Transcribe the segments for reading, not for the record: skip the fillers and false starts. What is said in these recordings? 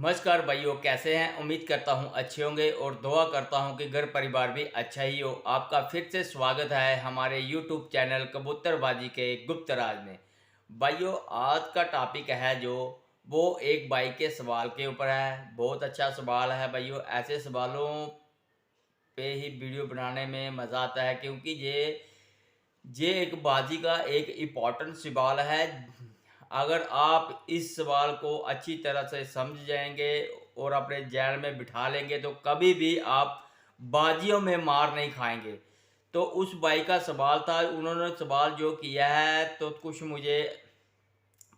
नमस्कार भाइयों, कैसे हैं। उम्मीद करता हूं अच्छे होंगे और दुआ करता हूं कि घर परिवार भी अच्छा ही हो। आपका फिर से स्वागत है हमारे YouTube चैनल कबूतरबाजी के गुप्त राज में। भाइयों, आज का टॉपिक है जो वो एक भाई के सवाल के ऊपर है। बहुत अच्छा सवाल है भाइयों। ऐसे सवालों पे ही वीडियो बनाने में मज़ा आता है क्योंकि ये एक बाजी का एक इम्पॉर्टेंट सवाल है। अगर आप इस सवाल को अच्छी तरह से समझ जाएंगे और अपने जहन में बिठा लेंगे तो कभी भी आप बाजियों में मार नहीं खाएंगे। तो उस भाई का सवाल था, उन्होंने सवाल जो किया है तो कुछ मुझे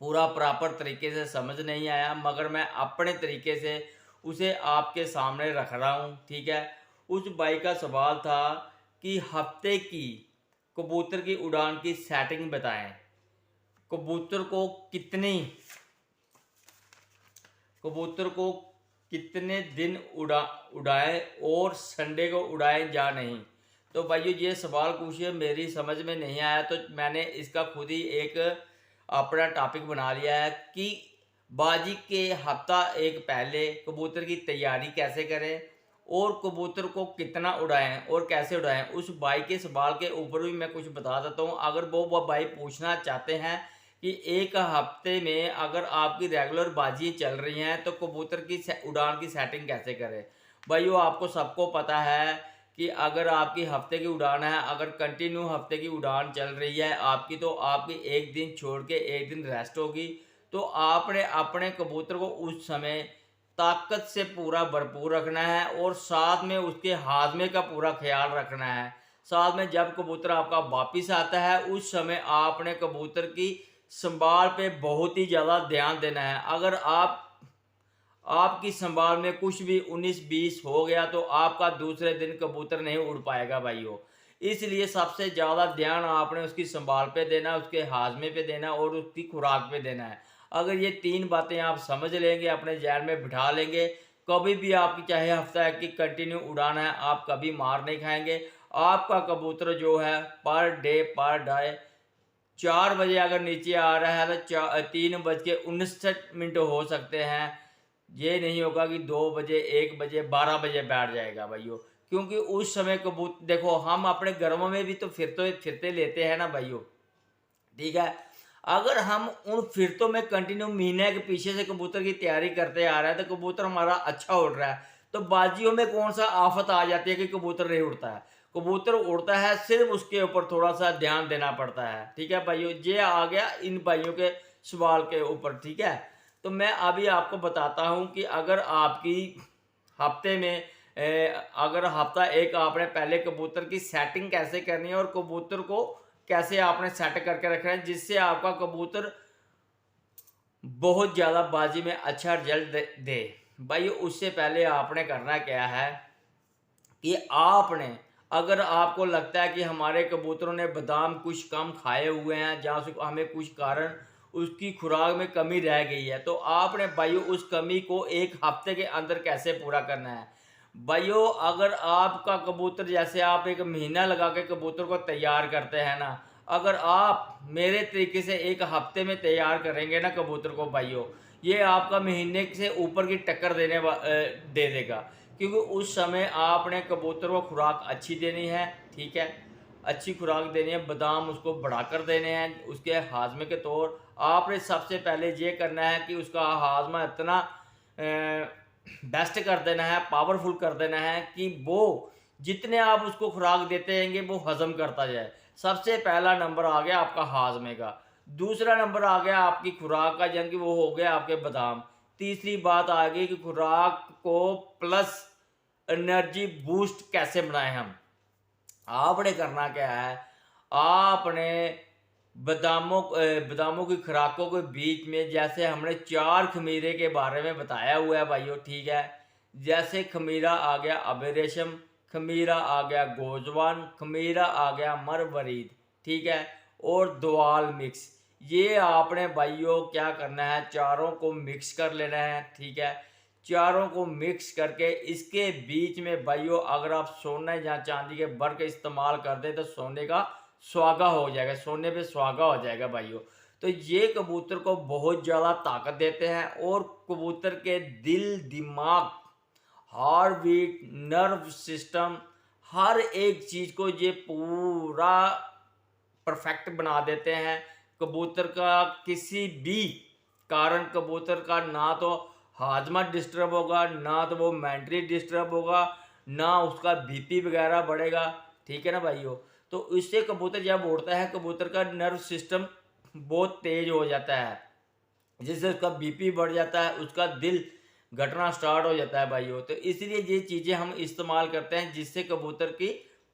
पूरा प्रॉपर तरीके से समझ नहीं आया, मगर मैं अपने तरीके से उसे आपके सामने रख रहा हूँ। ठीक है। उस भाई का सवाल था कि हफ्ते की कबूतर की उड़ान की सेटिंग बताएं। कबूतर को कितनी कबूतर को कितने दिन उड़ाएं और संडे को उड़ाएं या नहीं। तो भाइयों, ये सवाल पूछिए, मेरी समझ में नहीं आया तो मैंने इसका खुद ही एक अपना टॉपिक बना लिया है कि बाजी के हफ्ता एक पहले कबूतर की तैयारी कैसे करें और कबूतर को कितना उड़ाएं और कैसे उड़ाएं। उस भाई के सवाल के ऊपर भी मैं कुछ बता देता हूँ। अगर वो भाई पूछना चाहते हैं कि एक हफ्ते में अगर आपकी रेगुलर बाजी चल रही हैं तो कबूतर की उड़ान की सेटिंग कैसे करें। भाइयों, आपको सबको पता है कि अगर आपकी हफ्ते की उड़ान है, अगर कंटिन्यू हफ्ते की उड़ान चल रही है आपकी, तो आपकी एक दिन छोड़ के एक दिन रेस्ट होगी। तो आपने अपने कबूतर को उस समय ताकत से पूरा भरपूर रखना है और साथ में उसके हाजमे का पूरा ख्याल रखना है। साथ में जब कबूतर आपका वापिस आता है उस समय आपने कबूतर की संभाल पे बहुत ही ज़्यादा ध्यान देना है। अगर आपकी संभाल में कुछ भी 19-20 हो गया तो आपका दूसरे दिन कबूतर नहीं उड़ पाएगा भाइयों। इसलिए सबसे ज़्यादा ध्यान आपने उसकी संभाल पे देना, उसके हाजमे पे देना और उसकी खुराक पे देना है। अगर ये 3 बातें आप समझ लेंगे, अपने जहन में बिठा लेंगे, कभी भी आपकी चाहे हफ्ता की कंटिन्यू उड़ान है, आप कभी मार नहीं खाएंगे। आपका कबूतर जो है पर डे पर डे 4 बजे अगर नीचे आ रहा है तो 3:59 हो सकते हैं। ये नहीं होगा कि 2 बजे, 1 बजे, 12 बजे बैठ जाएगा भाइयों। क्योंकि उस समय कबूतर देखो, हम अपने घरों में भी तो फिरते लेते हैं ना भाइयों। ठीक है। अगर हम उन फिरतों में कंटिन्यू महीने के पीछे से कबूतर की तैयारी करते आ रहे हैं तो कबूतर हमारा अच्छा उड़ रहा है, तो बाजियों में कौन सा आफत आ जाती है कि कबूतर नहीं उड़ता है। कबूतर उड़ता है, सिर्फ उसके ऊपर थोड़ा सा ध्यान देना पड़ता है। ठीक है भाइयों, ये आ गया इन भाइयों के सवाल के ऊपर। ठीक है। तो मैं अभी आपको बताता हूं कि अगर आपकी हफ्ते में अगर हफ्ता एक आपने पहले कबूतर की सेटिंग कैसे करनी है और कबूतर को कैसे आपने सेट करके रखना है जिससे आपका कबूतर बहुत ज़्यादा बाजी में अच्छा रिजल्ट दे। भाई, उससे पहले आपने करना क्या है कि आपने, अगर आपको लगता है कि हमारे कबूतरों ने बादाम कुछ कम खाए हुए हैं, जहाँ से हमें कुछ कारण उसकी खुराक में कमी रह गई है, तो आपने भाइयों उस कमी को एक हफ्ते के अंदर कैसे पूरा करना है। भाइयों, अगर आपका कबूतर, जैसे आप एक महीना लगा के कबूतर को तैयार करते हैं ना, अगर आप मेरे तरीके से एक हफ्ते में तैयार करेंगे ना कबूतर को भाइयों, ये आपका महीने से ऊपर की टक्कर दे देगा। क्योंकि उस समय आपने कबूतर को खुराक अच्छी देनी है। ठीक है। अच्छी खुराक देनी है, बादाम उसको बढ़ाकर देने हैं उसके हाजमे के तौर। आपने सबसे पहले ये करना है कि उसका हाजमा इतना बेस्ट कर देना है, पावरफुल कर देना है कि वो जितने आप उसको खुराक देते रहेंगे वो हजम करता जाए। सबसे पहला नंबर आ गया आपका हाजमे का। दूसरा नंबर आ गया आपकी खुराक का, यानी कि वो हो गया आपके बादाम। तीसरी बात आ गई कि खुराक को प्लस एनर्जी बूस्ट कैसे बनाएं हम। आपने करना क्या है, आपने बादामों की खुराकों के बीच में, जैसे हमने 4 खमीरे के बारे में बताया हुआ है भाइयों। ठीक है। जैसे खमीरा आ गया अबेरेशम, खमीरा आ गया गोजवान, खमीरा आ गया मरवरीद। ठीक है। और द्वाल मिक्स। ये आपने भाइयों क्या करना है, चारों को मिक्स कर लेना है। ठीक है। चारों को मिक्स करके इसके बीच में भाइयों अगर आप सोने या चांदी के वर्क इस्तेमाल कर दें तो सोने का सुहागा हो जाएगा, सोने पे सुहागा हो जाएगा भाइयों। तो ये कबूतर को बहुत ज़्यादा ताकत देते हैं और कबूतर के दिल, दिमाग, हार्ट बीट, नर्व सिस्टम, हर एक चीज़ को ये पूरा परफेक्ट बना देते हैं। कबूतर का किसी भी कारण कबूतर का ना तो हाजमा डिस्टर्ब होगा, ना तो वो मेंटली डिस्टर्ब होगा, ना उसका बीपी वगैरह बढ़ेगा। ठीक है ना भाइयों? तो इससे कबूतर जब उड़ता है, कबूतर का नर्व सिस्टम बहुत तेज हो जाता है, जिससे उसका बीपी बढ़ जाता है, उसका दिल घटना स्टार्ट हो जाता है भाइयों। तो इसलिए ये चीज़ें हम इस्तेमाल करते हैं, जिससे कबूतर की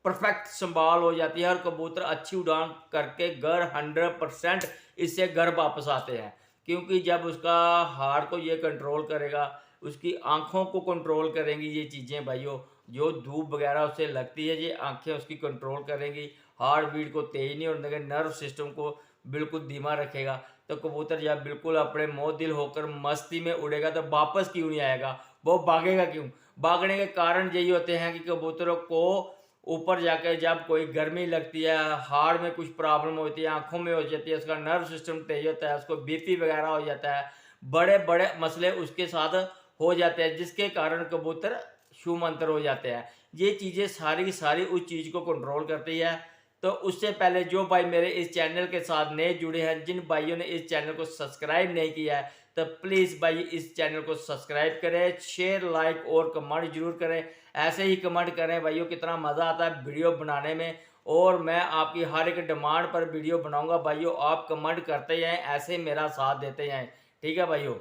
परफेक्ट संभाल हो जाती है और कबूतर अच्छी उड़ान करके घर 100% इससे घर वापस आते हैं। क्योंकि जब उसका हार्ट को ये कंट्रोल करेगा, उसकी आँखों को कंट्रोल करेंगी ये चीज़ें भाइयों, जो धूप वगैरह उससे लगती है, ये आँखें उसकी कंट्रोल करेंगी, हार्ट बीट को तेज़ नहीं होने देंगे, नर्व सिस्टम को बिल्कुल धीमा रखेगा। तो कबूतर जब बिल्कुल अपने मोदिल होकर मस्ती में उड़ेगा तो वापस क्यों नहीं आएगा, वो भागेगा क्यों? भागने के कारण यही होते हैं कि कबूतरों को ऊपर जाकर जब कोई गर्मी लगती है, हार्ट में कुछ प्रॉब्लम होती है, आंखों में हो जाती है, उसका नर्व सिस्टम तेज होता है, उसको बीपी वगैरह हो जाता है, बड़े बड़े मसले उसके साथ हो जाते हैं, जिसके कारण कबूतर छूमंतर हो जाते हैं। ये चीज़ें सारी की सारी उस चीज़ को कंट्रोल करती है। तो उससे पहले जो भाई मेरे इस चैनल के साथ नए जुड़े हैं, जिन भाइयों ने इस चैनल को सब्सक्राइब नहीं किया है, तो प्लीज़ भाई इस चैनल को सब्सक्राइब करें, शेयर, लाइक और कमेंट जरूर करें। ऐसे ही कमेंट करें भाइयों, कितना मज़ा आता है वीडियो बनाने में, और मैं आपकी हर एक डिमांड पर वीडियो बनाऊंगा भाइयों। आप कमेंट करते जाएं, ऐसे मेरा साथ देते जाएं। ठीक है भाइयों?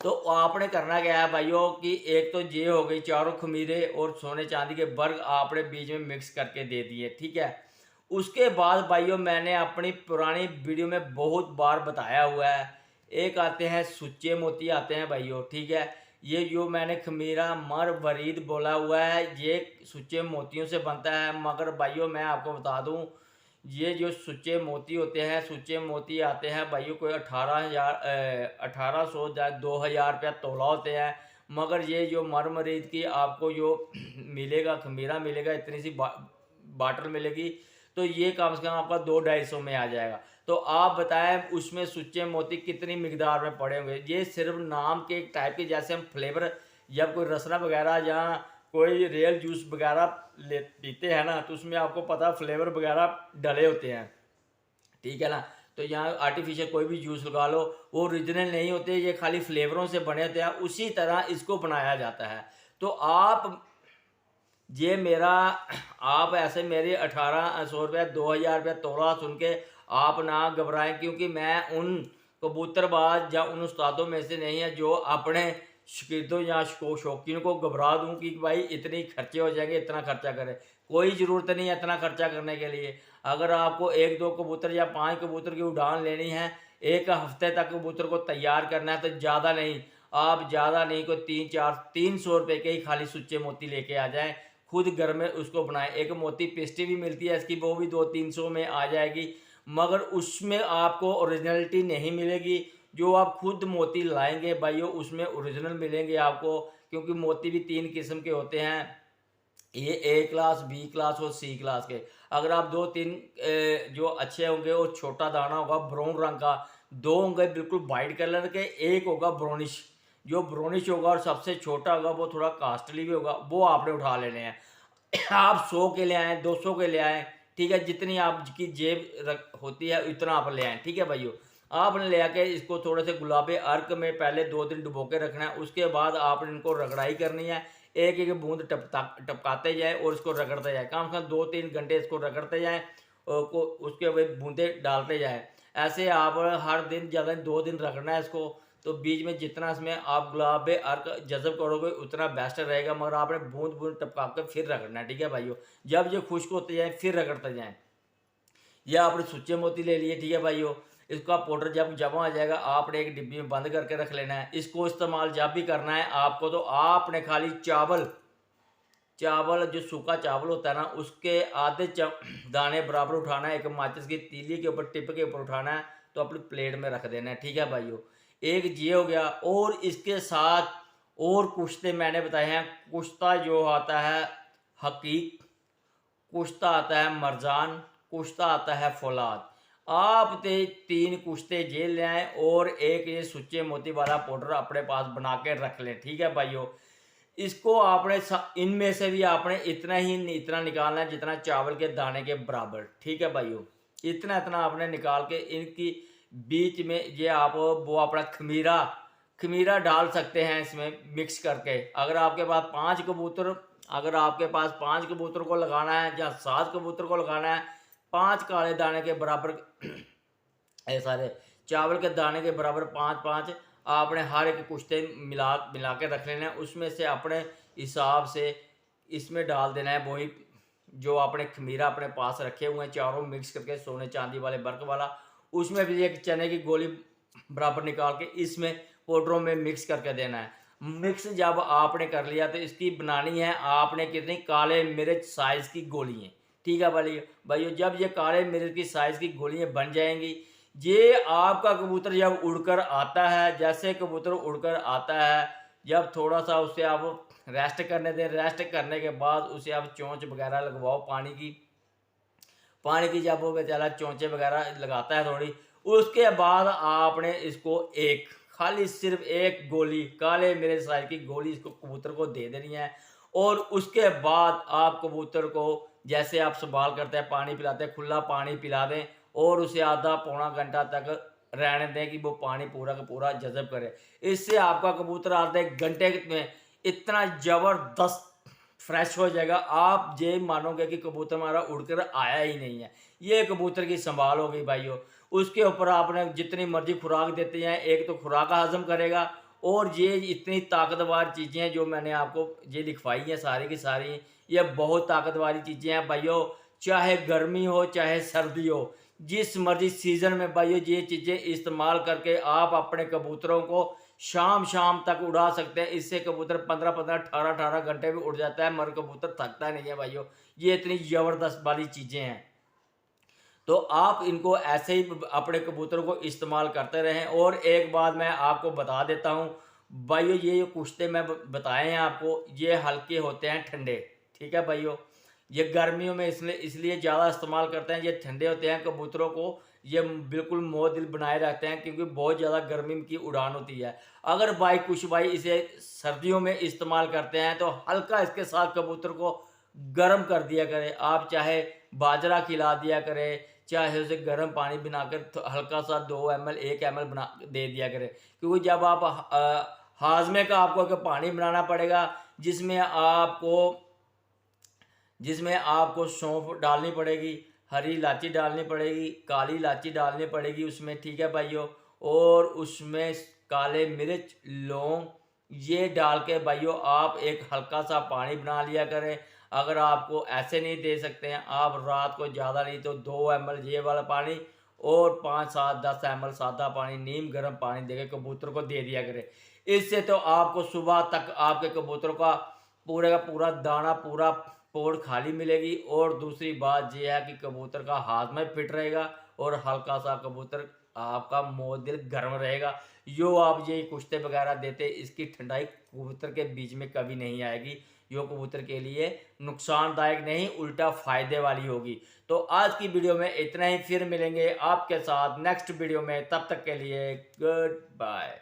तो आपने करना क्या है भाइयों कि एक तो ये हो गई चारों खमीरे और सोने चांदी के वर्ग आपने बीच में मिक्स करके दे दिए। ठीक है? उसके बाद भाइयों मैंने अपनी पुरानी वीडियो में बहुत बार बताया हुआ है, एक आते हैं सुच्चे मोती आते हैं भाइयों। ठीक है? ये जो मैंने खमीरा मर वरीद बोला हुआ है, ये सुच्चे मोतियों से बनता है। मगर भाइयों मैं आपको बता दूं, ये जो सुच्चे मोती होते हैं, सुच्चे मोती आते हैं भाइयों कोई 1800 या 2000 रुपया तोला होते हैं। मगर ये जो मर मरीद की आपको जो मिलेगा, खमीरा मिलेगा, इतनी सी बाटल मिलेगी, तो ये कम से कम आपका 200-250 में आ जाएगा। तो आप बताएं उसमें सुच्चे मोती कितनी मिकदार में पड़े होंगे। ये सिर्फ नाम के एक टाइप के, जैसे हम फ्लेवर जब कोई रसना वगैरह या कोई रियल जूस वगैरह ले पीते हैं ना, तो उसमें आपको पता फ्लेवर वगैरह डले होते हैं। ठीक है ना? तो यहाँ आर्टिफिशियल कोई भी जूस लगा लो, वो ओरिजिनल नहीं होते, ये खाली फ्लेवरों से बने होते हैं। उसी तरह इसको बनाया जाता है। तो आप ये मेरा आप ऐसे मेरे 1800 रुपये 2000 रुपये तोला सुन के आप ना घबराएं, क्योंकि मैं उन कबूतरबाज या उन उस्तादों में से नहीं है जो अपने शागिर्दों या शौकीन को घबरा दूं कि भाई इतने खर्चे हो जाएंगे, इतना खर्चा करें। कोई ज़रूरत नहीं है इतना खर्चा करने के लिए। अगर आपको 1-2 कबूतर या 5 कबूतर की उड़ान लेनी है, एक हफ्ते तक कबूतर को तैयार करना है, तो ज़्यादा नहीं, आप ज़्यादा नहीं कोई 300 रुपये के ही खाली सुच्चे मोती लेके आ जाएं, खुद घर में उसको बनाएं। एक मोती पेस्ट्री भी मिलती है इसकी, वो भी 200-300 में आ जाएगी। मगर उसमें आपको ओरिजिनलिटी नहीं मिलेगी। जो आप खुद मोती लाएंगे भाइयों, उसमें ओरिजिनल मिलेंगे आपको, क्योंकि मोती भी 3 किस्म के होते हैं, ये ए क्लास, बी क्लास और सी क्लास के। अगर आप 2-3 जो अच्छे होंगे वो छोटा दाना होगा ब्राउन रंग का, 2 होंगे बिल्कुल वाइट कलर के, एक होगा ब्राउनिश। जो ब्राउनिश होगा और सबसे छोटा होगा वो थोड़ा कास्टली भी होगा, वो आपने उठा लेने हैं। आप 100 के ले आएँ, 200 के ले आएँ। ठीक है? जितनी आपकी जेब होती है उतना आप ले आएँ। ठीक है भाइयों? आपने ले आके इसको थोड़े से गुलाबे अर्क में पहले 2 दिन डुबो के रखना है। उसके बाद आपने इनको रगड़ाई करनी है, एक एक बूंद टपकाते जाए और इसको रगड़ते जाए, कम से कम 2-3 घंटे इसको रगड़ते जाएँ और को उसके बाद बूंदें डालते जाएँ। ऐसे आप हर दिन, ज़्यादा 2 दिन रगड़ना है इसको। तो बीच में जितना इसमें आप गुलाब अर्क जज़ब करोगे उतना बेस्ट रहेगा। मगर आपने बूंद बूंद टपका के फिर रगड़ना है। ठीक है भाइयों? जब ये खुश्क होते जाएँ फिर रगड़ते जाएँ। यह आपने सुच्चे मोती ले लिए। ठीक है भाइयों? इसका पाउडर जब जमा आ जाएगा आपने एक डिब्बी में बंद करके रख लेना है। इसको इस्तेमाल जब भी करना है आपको, तो आपने खाली चावल जो सूखा चावल होता है ना, उसके आधे दाने बराबर उठाना है, एक माचिस की तीली के ऊपर, टिप के ऊपर उठाना है, तो अपनी प्लेट में रख देना है। ठीक है भाइयों? एक ये हो गया। और इसके साथ और कुश्ते मैंने बताए हैं। कुश्ता जो आता है हकीक, कुश्ता आता है मरजान, कुश्ता आता है फौलाद। आप 3 कुश्ते जेल ले आएँ और एक ये सुच्चे मोती वाला पाउडर अपने पास बना के रख लें, ठीक है भाइयों। इसको आपने इनमें से भी आपने इतना निकालना है जितना चावल के दाने के बराबर, ठीक है भाइयों। इतना इतना आपने निकाल के इनकी बीच में ये आप वो अपना खमीरा डाल सकते हैं इसमें मिक्स करके। अगर आपके पास 5 कबूतर को लगाना है या 7 कबूतर को लगाना है, 5 काले दाने के बराबर ये सारे चावल के दाने के बराबर 5-5 आपने हर एक कुश्ते मिला के रख लेना है। उसमें से अपने हिसाब से इसमें डाल देना है वही जो आपने खमीरा अपने पास रखे हुए हैं, चारों मिक्स करके सोने चांदी वाले बर्क वाला। उसमें भी एक चने की गोली बराबर निकाल के इसमें पाउडरों में मिक्स करके देना है। मिक्स जब आपने कर लिया तो इसकी बनानी है आपने कितनी काले मिर्च साइज़ की गोलियाँ, ठीक है भाइयों। जब ये काले मिर्च की साइज़ की गोलियाँ बन जाएंगी, ये आपका कबूतर जब उड़कर आता है, जैसे कबूतर उड़कर आता है, जब थोड़ा सा उसे आप रेस्ट करने दें, रेस्ट करने के बाद उसे आप चोंच वगैरह लगवाओ पानी की जब वो बेचारा चोंचे वगैरह लगाता है थोड़ी, उसके बाद आपने इसको सिर्फ एक गोली काले मिर्च साइज की गोली इसको कबूतर को दे देनी है। और उसके बाद आप कबूतर को जैसे आप संभाल करते हैं, पानी पिलाते हैं, खुला पानी पिला दें और उसे आधा पौना घंटा तक रहने दें कि वो पानी पूरा का पूरा जज़ब करे। इससे आपका कबूतर आधे घंटे में इतना ज़बरदस्त फ्रेश हो जाएगा, आप ये मानोगे कि कबूतर हमारा उड़कर आया ही नहीं है। ये कबूतर की संभाल हो गई भाइयों। उसके ऊपर आपने जितनी मर्जी खुराक देते हैं, एक तो खुराक हजम करेगा और ये इतनी ताकतवर चीज़ें हैं जो मैंने आपको ये लिखवाई हैं सारी की सारी, ये बहुत ताकतवारी चीज़ें हैं भाइयों। चाहे गर्मी हो चाहे सर्दी हो, जिस मर्जी सीज़न में भाइयों ये चीज़ें इस्तेमाल करके आप अपने कबूतरों को शाम तक उड़ा सकते हैं। इससे कबूतर 15-15 18-18 घंटे भी उड़ जाता है मगर कबूतर थकता नहीं है भाइयों। ये इतनी ज़बरदस्त वाली चीज़ें हैं, तो आप इनको ऐसे ही अपने कबूतर को इस्तेमाल करते रहें। और एक बात मैं आपको बता देता हूँ भाइयों, ये कुश्ते मैं बताए हैं आपको, ये हल्के होते हैं ठंडे, ठीक है भाइयों। ये गर्मियों में इसलिए ज़्यादा इस्तेमाल करते हैं, ये ठंडे होते हैं, कबूतरों को ये बिल्कुल मोदिल बनाए रखते हैं क्योंकि बहुत ज़्यादा गर्मी की उड़ान होती है। अगर कुछ भाई इसे सर्दियों में इस्तेमाल करते हैं तो हल्का इसके साथ कबूतर को गर्म कर दिया करें। आप चाहे बाजरा खिला दिया करें, चाहे उसे गर्म पानी बनाकर हल्का सा 2 ml 1 ml बना दे दिया करें। क्योंकि जब आप हाजमे का आपको पानी बनाना पड़ेगा जिसमें आपको सौंफ डालनी पड़ेगी, हरी इलायची डालनी पड़ेगी, काली इलायची डालनी पड़ेगी उसमें, ठीक है भाइयों। और उसमें काले मिर्च, लौंग ये डाल के भाइयों आप एक हल्का सा पानी बना लिया करें। अगर आपको ऐसे नहीं दे सकते हैं, आप रात को ज़्यादा नहीं तो 2 ml ये वाला पानी और 5, 7, 10 ml सादा पानी नीम गर्म पानी देके कबूतर को दे दिया करें। इससे तो आपको सुबह तक आपके कबूतर का पूरा दाना पूरा पोड़ खाली मिलेगी। और दूसरी बात यह है कि कबूतर का हाथ में फिट रहेगा और हल्का सा कबूतर आपका मोदिल गर्म रहेगा। जो आप ये कुश्ते वगैरह देते, इसकी ठंडाई कबूतर के बीच में कभी नहीं आएगी। यो कबूतर के लिए नुकसानदायक नहीं, उल्टा फ़ायदे वाली होगी। तो आज की वीडियो में इतना ही, फिर मिलेंगे आपके साथ नेक्स्ट वीडियो में, तब तक के लिए गुड बाय।